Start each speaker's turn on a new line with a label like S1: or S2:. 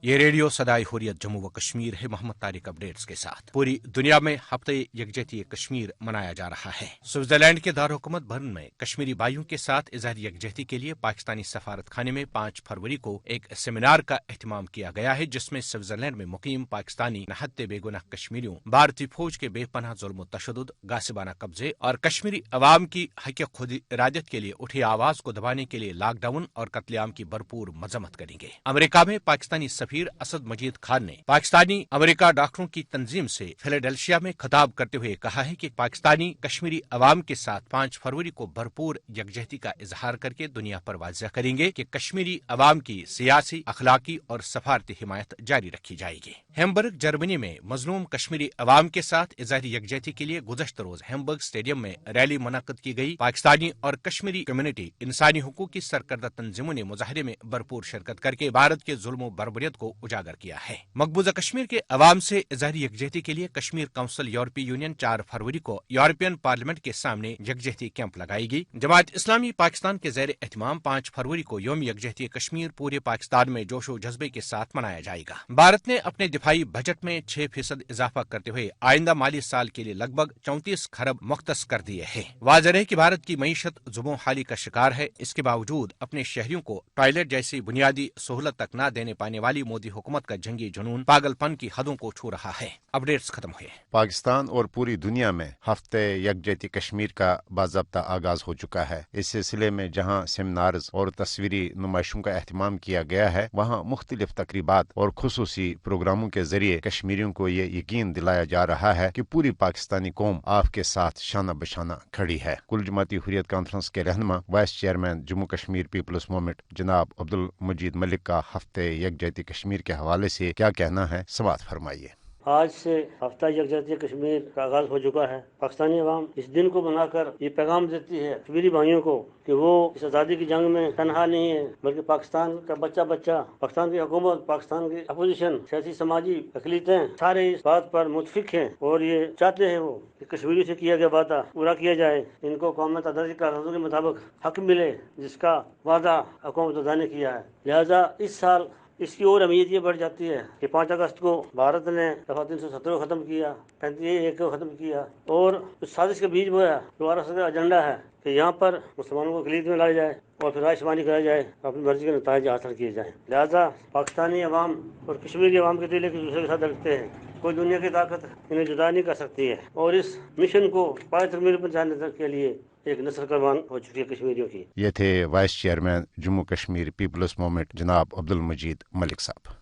S1: یہ ریڈیو صدائے حریت جموں و کشمیر ہے محمد طارق اپڈیٹس کے ساتھ۔ پوری دنیا میں ہفتہ یکجہتی کشمیر منایا جا رہا ہے۔ سوئٹزرلینڈ کے دارالحکومت برن میں کشمیری بھائیوں کے ساتھ اظہار یکجہتی کے لیے پاکستانی سفارت خانے میں 5 فروری کو ایک سیمینار کا اہتمام کیا گیا ہے، جس میں سوئٹزرلینڈ میں مقیم پاکستانی نہتے بے گناہ کشمیریوں، بھارتی فوج کے بے پناہ ظلم و تشدد، غاصبانہ قبضے اور کشمیری عوام کی حق خود ارادت کے لیے اٹھی آواز کو دبانے کے لیے لاک ڈاؤن اور قتل عام کی بھرپور مذمت کریں گے۔ امریکہ میں پاکستانی سفیر اسد مجید خان نے پاکستانی امریکہ ڈاکٹروں کی تنظیم سے فیلاڈیلفیا میں خطاب کرتے ہوئے کہا ہے کہ پاکستانی کشمیری عوام کے ساتھ 5 فروری کو بھرپور یکجہتی کا اظہار کر کے دنیا پر واضح کریں گے کہ کشمیری عوام کی سیاسی، اخلاقی اور سفارتی حمایت جاری رکھی جائے گی۔ ہیمبرگ جرمنی میں مظلوم کشمیری عوام کے ساتھ اظہار یکجہتی کے لیے گزشتہ روز ہیمبرگ اسٹیڈیم میں ریلی منعقد کی گئی۔ پاکستانی اور کشمیری کمیونٹی انسانی حقوق کی سرکردہ تنظیموں نے مظاہرے میں بھرپور شرکت کر کے بھارت کے ظلم و بربریت کو اجاگر کیا ہے۔ مقبوضہ کشمیر کے عوام سے اظہار یکجہتی کے لیے کشمیر کونسل یورپی یونین 4 فروری کو یورپین پارلیمنٹ کے سامنے یکجہتی کیمپ لگائے گی۔ جماعت اسلامی پاکستان کے زیر اہتمام 5 فروری کو یوم یکجہتی کشمیر پورے پاکستان میں جوش و جذبے کے ساتھ منایا جائے گا۔ بھارت نے اپنے دفاعی بجٹ میں 6% اضافہ کرتے ہوئے آئندہ مالی سال کے لیے لگ بھگ 34 خرب مختص کر دیے ہیں۔ واضح ہے کہ بھارت کی معیشت زبوں حالی کا شکار ہے، اس کے باوجود اپنے شہریوں کو ٹوائلٹ جیسی بنیادی سہولت تک نہ دینے پانے والی مودی حکومت کا جنگی جنون پاگل پن کی حدوں کو چھو رہا ہے۔ اپڈیٹس ختم ہوئے۔
S2: پاکستان اور پوری دنیا میں ہفتے یکجہتی کشمیر کا باضابطہ آغاز ہو چکا ہے۔ اس سلسلے میں جہاں سیمینارز اور تصویری نمائشوں کا اہتمام کیا گیا ہے، وہاں مختلف تقریبات اور خصوصی پروگراموں کے ذریعے کشمیریوں کو یہ یقین دلایا جا رہا ہے کہ پوری پاکستانی قوم آپ کے ساتھ شانہ بشانہ کھڑی ہے۔ کل جماعتی حریت کانفرنس کے رہنما vice chairman Jammu Kashmir people's movement جناب عبدالمجید ملک کا ہفتے یکجہتی کشمیر کے حوالے سے کیا کہنا ہے، سماعت فرمائیے۔
S3: آج سے ہفتہ یکجہتی کشمیر کا آغاز ہو چکا ہے۔ پاکستانی عوام اس دن کو بنا کر یہ پیغام دیتی ہے کشمیری بھائیوں کو کہ وہ اس آزادی کی جنگ میں تنہا نہیں ہے، بلکہ پاکستان کا بچہ پاکستان کی حکومت، پاکستان کی اپوزیشن، سیاسی سماجی اقلیتیں سارے اس بات پر متفق ہیں اور یہ چاہتے ہیں وہ کہ کشمیری سے کیا گیا وعدہ پورا کیا جائے، ان کو قوم متحدہ کے قراردادوں کے مطابق حق ملے جس کا وعدہ حکومت متحدہ نے کیا ہے۔ لہذا اس سال اس کی اور اہمیت یہ بڑھ جاتی ہے کہ 5 اگست کو بھارت نے دفعہ 370 کو ختم کیا، 35A کو ختم کیا اور اس سازش کا بیج بویا۔ دوبارہ صدر ایجنڈا ہے کہ یہاں پر مسلمانوں کو اقلیت میں لایا جائے اور پھر رائے شماری کرایا جائے، اپنی مرضی کے نتائج حاصل کیے جائیں۔ لہذا پاکستانی عوام اور کشمیری عوام کے دل ایک دوسرے کے ساتھ رکھتے ہیں، کوئی دنیا کی طاقت انہیں جدا نہیں کر سکتی ہے اور اس مشن کو پائے تکمیل پہنچانے کے لیے ایک نسل قربان ہو چکی ہے کشمیریوں کی۔
S2: یہ تھے vice chairman Jammu Kashmir people's movement جناب عبدالمجید ملک صاحب۔